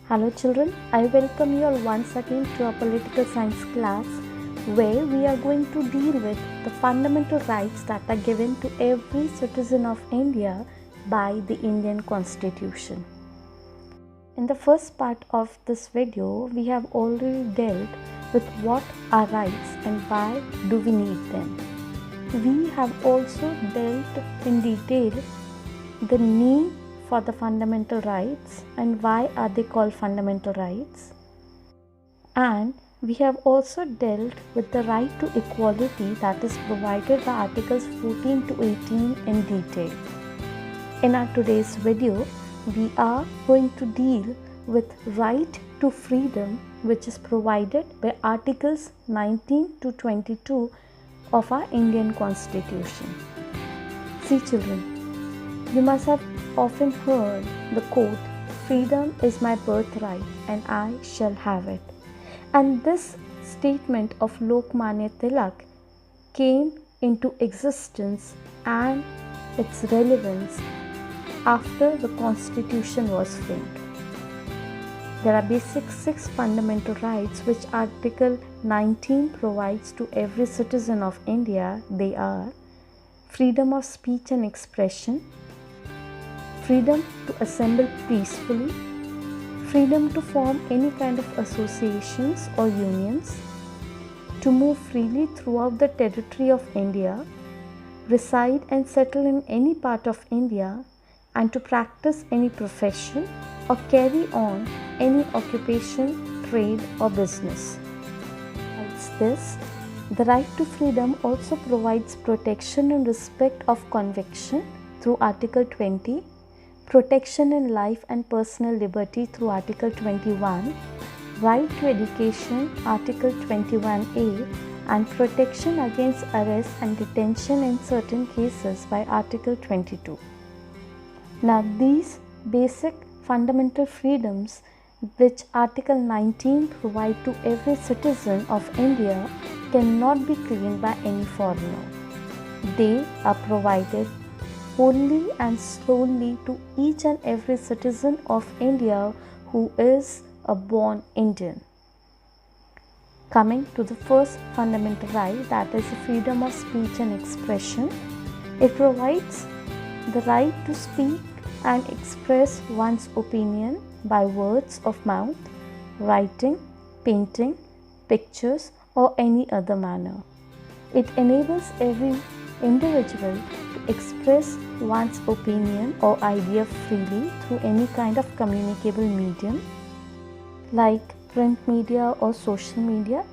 Hello children, I welcome you all once again to our political science class where we are going to deal with the fundamental rights that are given to every citizen of India by the Indian Constitution. In the first part of this video, we have already dealt with what are rights and why do we need them. We have also dealt in detail the need for the fundamental rights and why are they called fundamental rights, and we have also dealt with the right to equality that is provided by articles 14 to 18 in detail. In our today's video, we are going to deal with right to freedom, which is provided by articles 19 to 22 of our Indian Constitution. See children, you must have often heard the quote, "Freedom is my birthright and I shall have it." And this statement of Lokmanya Tilak came into existence and its relevance after the Constitution was framed. There are basic 6 fundamental rights which Article 19 provides to every citizen of India. They are freedom of speech and expression, freedom to assemble peacefully, freedom to form any kind of associations or unions, to move freely throughout the territory of India, reside and settle in any part of India, and to practice any profession or carry on any occupation, trade or business. Besides this, the right to freedom also provides protection and respect of conviction through Article 20, protection in life and personal liberty through Article 21, right to education Article 21A, and protection against arrest and detention in certain cases by Article 22. Now these basic fundamental freedoms which Article 19 provides to every citizen of India cannot be claimed by any foreigner. They are provided wholly and solely to each and every citizen of India who is a born Indian. Coming to the first fundamental right, that is the freedom of speech and expression. It provides the right to speak and express one's opinion by words of mouth, writing, painting, pictures or any other manner. It enables every individual to express one's opinion or idea freely through any kind of communicable medium like print media or social media.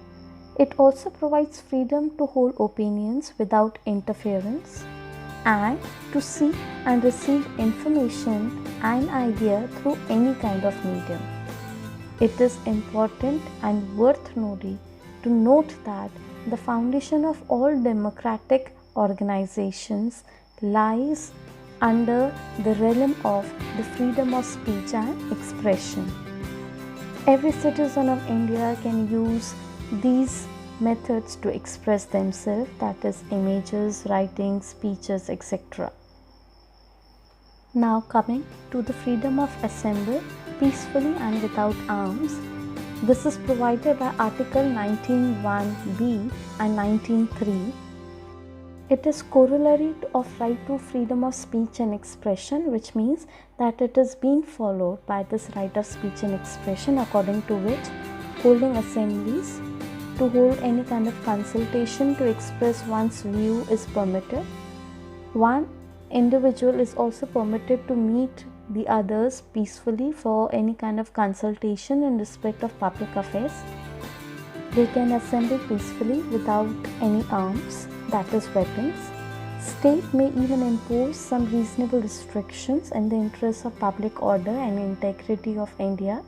It also provides freedom to hold opinions without interference and to seek and receive information and idea through any kind of medium. It is important and worth noting to note that the foundation of all democratic organizations lies under the realm of the freedom of speech and expression. Every citizen of India can use these methods to express themselves, that is images, writing, speeches, etc. Now coming to the freedom of assembly peacefully and without arms. This is provided by Article 19(1)(b) and 19(3). It is corollary of right to freedom of speech and expression, which means that it is being followed by this right of speech and expression, according to which holding assemblies, to hold any kind of consultation to express one's view is permitted. One individual is also permitted to meet the others peacefully for any kind of consultation in respect of public affairs. They can assemble peacefully without any arms, that is weapons. State may even impose some reasonable restrictions in the interest of public order and integrity of India,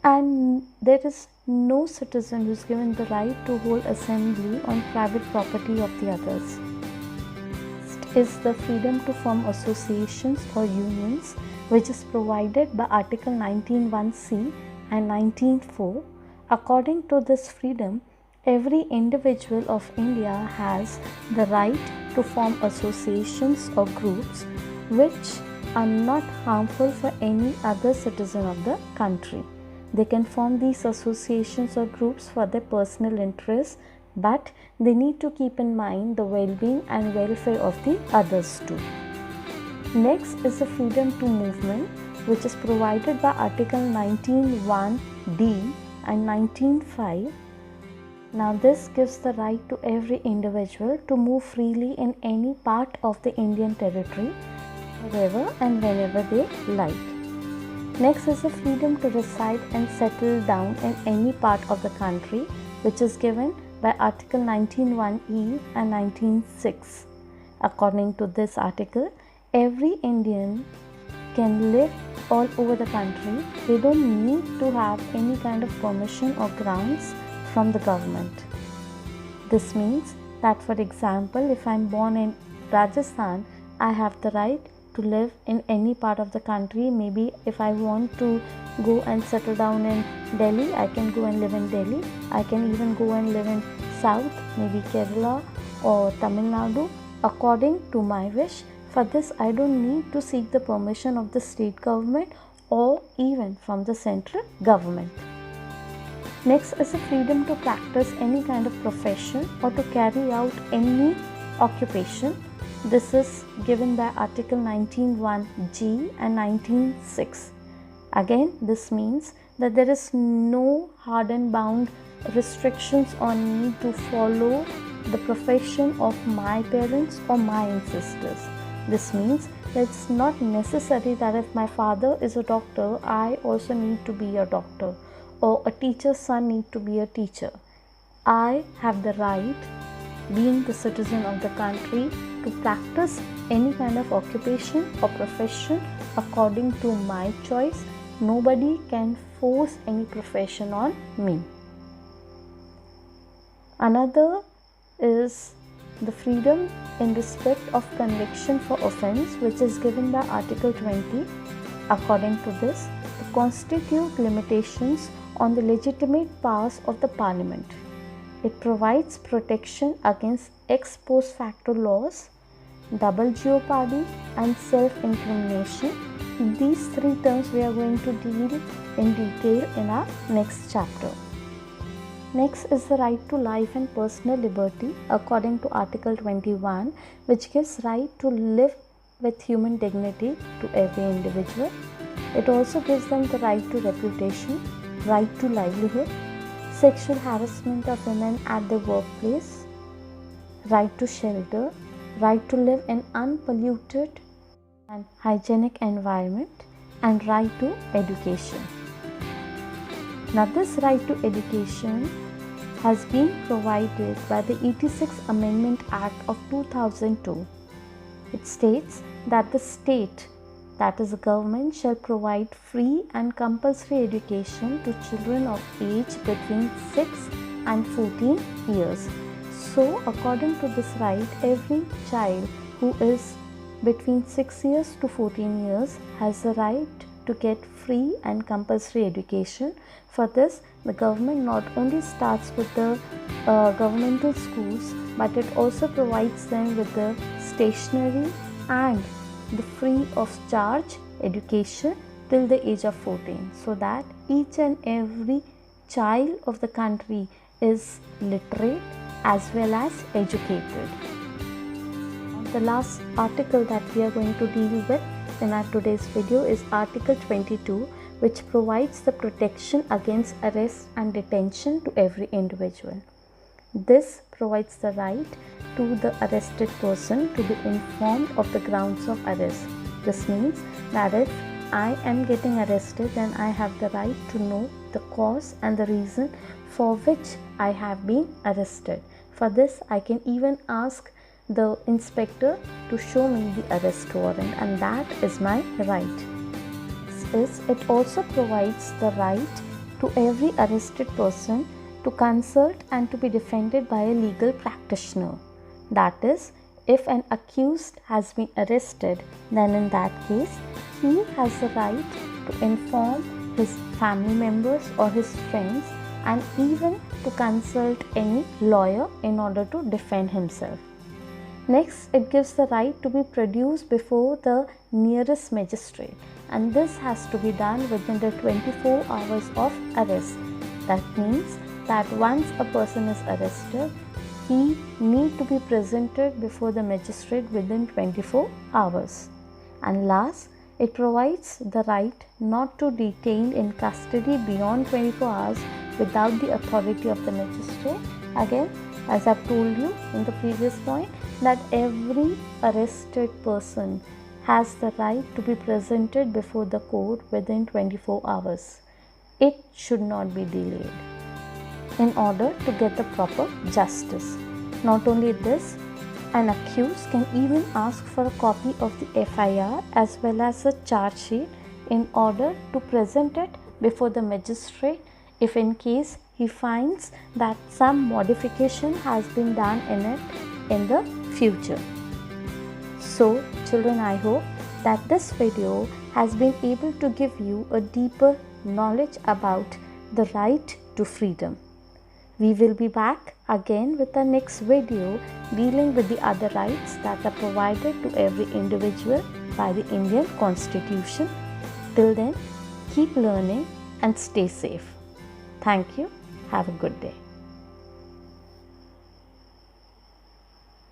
and there is no citizen who is given the right to hold assembly on private property of the others. Next is the freedom to form associations or unions, which is provided by Article 19(1)(c) and 19(4). According to this freedom, every individual of India has the right to form associations or groups which are not harmful for any other citizen of the country. They can form these associations or groups for their personal interests, but they need to keep in mind the well-being and welfare of the others too. Next is the freedom to movement, which is provided by Article 19(1)(d) and 19(5). Now this gives the right to every individual to move freely in any part of the Indian territory, wherever and whenever they like. Next is the freedom to reside and settle down in any part of the country, which is given by Article 19(1)(e) and 19(6). According to this article, every Indian can live all over the country. They don't need to have any kind of permission or grounds from the government. This means that, for example, if I am born in Rajasthan, I have the right to live in any part of the country. Maybe if I want to go and settle down in Delhi, I can go and live in Delhi. I can even go and live in South, maybe Kerala or Tamil Nadu, according to my wish. For this, I don't need to seek the permission of the state government or even from the central government. Next is the freedom to practice any kind of profession or to carry out any occupation. This is given by Article 19(1)(g) and 19(6). Again, this means that there is no hard and bound restrictions on me to follow the profession of my parents or my ancestors. This means that it's not necessary that if my father is a doctor, I also need to be a doctor, or a teacher's son need to be a teacher. I have the right, being the citizen of the country, to practice any kind of occupation or profession according to my choice. Nobody can force any profession on me. Another is the freedom in respect of conviction for offence, which is given by Article 20. According to this, the constitute limitations on the legitimate powers of the Parliament. It provides protection against ex post facto laws, double jeopardy and self-incrimination. These three terms we are going to deal in detail in our next chapter. Next is the right to life and personal liberty according to Article 21, which gives right to live with human dignity to every individual. It also gives them the right to reputation, right to livelihood, sexual harassment of women at the workplace, right to shelter, right to live in unpolluted and hygienic environment, and right to education. Now this right to education has been provided by the 86th Amendment Act of 2002. It states that the state, that is the government, shall provide free and compulsory education to children of age between 6 and 14 years. So according to this right, every child who is between 6 years to 14 years has the right to get free and compulsory education. For this, the government not only starts with the governmental schools, but it also provides them with the stationery and the free of charge education till the age of 14, so that each and every child of the country is literate as well as educated. The last article that we are going to deal with in our today's video is Article 22, which provides the protection against arrest and detention to every individual. This provides the right to the arrested person to be informed of the grounds of arrest. This means that if I am getting arrested, then I have the right to know the cause and the reason for which I have been arrested. For this, I can even ask the inspector to show me the arrest warrant, and that is my right. It also provides the right to every arrested person to consult and to be defended by a legal practitioner. That is, if an accused has been arrested, then in that case, he has the right to inform his family members or his friends, and even to consult any lawyer in order to defend himself. Next, it gives the right to be produced before the nearest magistrate. and this has to be done within the 24 hours of arrest. That means that once a person is arrested, he need to be presented before the magistrate within 24 hours. And last, it provides the right not to detain in custody beyond 24 hours without the authority of the magistrate. Again, as I've told you in the previous point, that every arrested person has the right to be presented before the court within 24 hours. It should not be delayed in order to get the proper justice. Not only this, an accused can even ask for a copy of the FIR as well as a charge sheet in order to present it before the magistrate if in case he finds that some modification has been done in it in the future. So children, I hope that this video has been able to give you a deeper knowledge about the right to freedom. We will be back again with the next video dealing with the other rights that are provided to every individual by the Indian Constitution. Till then, keep learning and stay safe. Thank you. Have a good day.